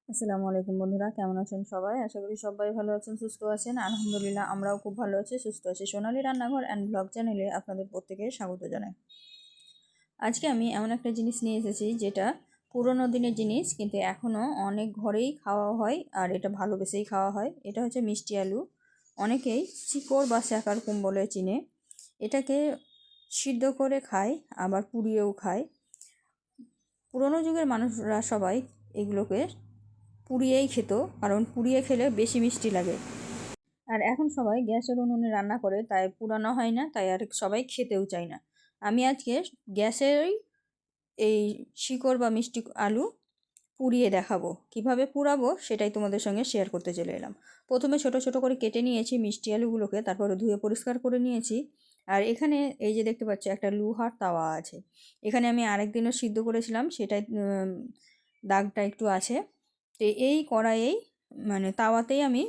আসসালামু আলাইকুম বন্ধুরা, কেমন আছেন সবাই? আশা করি সবাই ভালো আছেন, সুস্থ আছেন। আলহামদুলিল্লাহ আমরাও খুব ভালো আছি, সুস্থ আছি। সোনালী রান্নাঘর অ্যান্ড ব্লগ চ্যানেলে আপনাদের প্রত্যেকের স্বাগত জানাই। আজকে আমি এমন একটা জিনিস নিয়ে এসেছি যেটা পুরোনো দিনের জিনিস, কিন্তু এখনও অনেক ঘরেই খাওয়া হয় আর এটা ভালোবেসেই খাওয়া হয়। এটা হচ্ছে মিষ্টি আলু। অনেকেই চিকড় বা শ্যাকার কুম বলে চিনে। এটাকে সিদ্ধ করে খায়, আবার পুড়িয়েও খায়। পুরোনো যুগের মানুষরা সবাই এগুলোকে পুড়িয়েই খেত, কারণ পুড়িয়ে খেলে বেশি মিষ্টি লাগে। আর এখন সবাই গ্যাসের উনুনে রান্না করে, তাই পুরানো হয় না, তাই আর সবাই খেতেও চায় না। আমি আজকে গ্যাসেরই এই শিকড় বা মিষ্টি আলু পুড়িয়ে দেখাবো। কিভাবে পুড়াবো সেটাই তোমাদের সঙ্গে শেয়ার করতে চলে এলাম। প্রথমে ছোট ছোট করে কেটে নিয়েছি মিষ্টি আলুগুলোকে, তারপরে ধুয়ে পরিষ্কার করে নিয়েছি। আর এখানে এই যে দেখতে পাচ্ছ একটা লোহার তাওয়া আছে। এখানে আমি আরেকদিনও সিদ্ধ করেছিলাম, সেটাই দাগটা একটু আছে। তো এই কড়াইয়েই মানে তাওয়াতেই আমি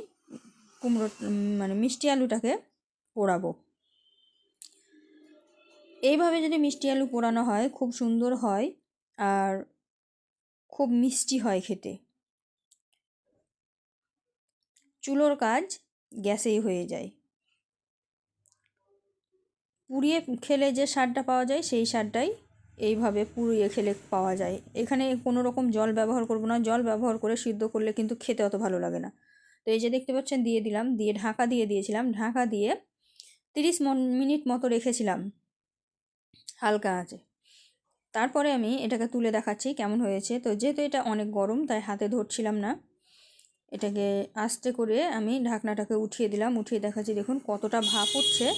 কুমড়ো মানে মিষ্টি আলুটাকে পোড়াবো। এইভাবে যদি মিষ্টি আলু পোড়ানো হয় খুব সুন্দর হয় আর খুব মিষ্টি হয় খেতে। চুলোর কাজ গ্যাসেই হয়ে যায়। পুড়িয়ে খেলে যে স্বাদটা পাওয়া যায় সেই স্বাদটাই এইভাবে পুড়িয়ে খেলে পাওয়া যায়। এখানে কোনো রকম জল ব্যবহার করব না, জল ব্যবহার করে সিদ্ধ করলে কিন্তু খেতে অত ভালো লাগে না। তো এই যে দেখতে পাচ্ছেন দিয়ে দিলাম, দিয়ে ঢাকা দিয়ে দিয়েছিলাম, ঢাকা দিয়ে 30 মিনিট মতো রেখেছিলাম হালকা আঁচে। তারপরে আমি এটাকে তুলে দেখাচ্ছি কেমন হয়েছে। তো যেহেতু এটা অনেক গরম তাই হাতে ধরছিলাম না, এটাকে আস্তে করে আমি ঢাকনাটাকে উঠিয়ে দিলাম। উঠিয়ে দেখাচ্ছি, দেখুন কতটা ভাপ উঠছে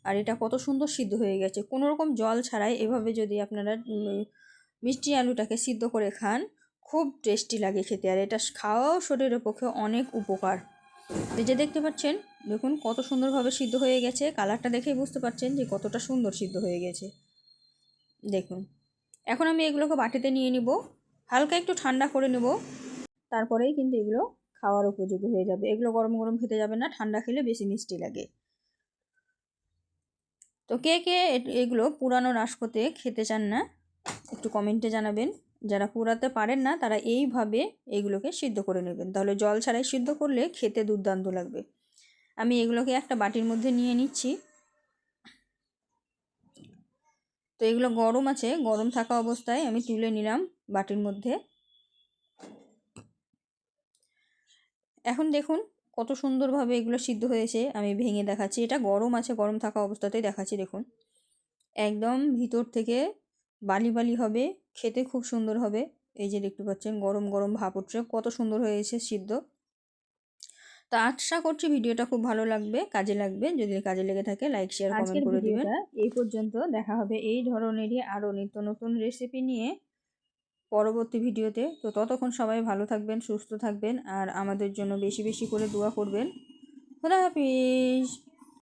আর এটা কত সুন্দর সিদ্ধ হয়ে গেছে। কোনো রকম জল ছাড়াই এভাবে যদি আপনারা মিষ্টি আলুটাকে সিদ্ধ করে খান খুব টেস্টি লাগে খেতে, আর এটা খাওয়াও শরীরের পক্ষে অনেক উপকার। এই যে দেখতে পাচ্ছেন, দেখুন কত সুন্দরভাবে সিদ্ধ হয়ে গেছে। কালারটা দেখেই বুঝতে পারছেন যে কতটা সুন্দর সিদ্ধ হয়ে গেছে। দেখুন এখন আমি এগুলোকে বাটিতে নিয়ে নিব, হালকা একটু ঠান্ডা করে নেব, তারপরেই কিন্তু এগুলো খাওয়ার উপযোগী হয়ে যাবে। এগুলো গরম গরম খেতে যাবে না, ঠান্ডা খেলে বেশি মিষ্টি লাগে। তো কে কে এগুলো পুরানো নাশকোতে খেতে চান না একটু কমেন্টে জানাবেন। যারা পুরাতে পারেন না তারা এইভাবে এগুলোকে সিদ্ধ করে নেবেন, তাহলে জল ছাড়াই সিদ্ধ করলে খেতে দুর্দান্ত লাগবে। আমি এগুলোকে একটা বাটির মধ্যে নিয়ে নিচ্ছি। তো এগুলো গরম আছে, গরম থাকা অবস্থায় আমি তুলে নিলাম বাটির মধ্যে। এখন দেখুন কত সুন্দরভাবে এগুলো সিদ্ধ হয়েছে। আমি ভেঙে দেখাচ্ছি, এটা গরম আছে, গরম থাকা অবস্থাতেই দেখাচ্ছি। দেখুন একদম ভিতর থেকে বালি বালি হবে, খেতে খুব সুন্দর হবে। এই যে দেখতে পাচ্ছেন গরম গরম ভাপ উঠছে, কত সুন্দর হয়েছে সিদ্ধ। তো আশা করছি ভিডিওটা খুব ভালো লাগবে, কাজে লাগবে। যদি কাজে লেগে থাকে লাইক শেয়ার কমেন্ট করে দিবেন। এই পর্যন্ত, দেখা হবে এই ধরনেরই আরও নিত্য নতুন রেসিপি নিয়ে পরবর্তী ভিডিওতে। তো ততক্ষণ সবাই ভালো থাকবেন, সুস্থ থাকবেন আর আমাদের জন্য বেশি বেশি করে দোয়া করবেন। খোদা হাফিজ।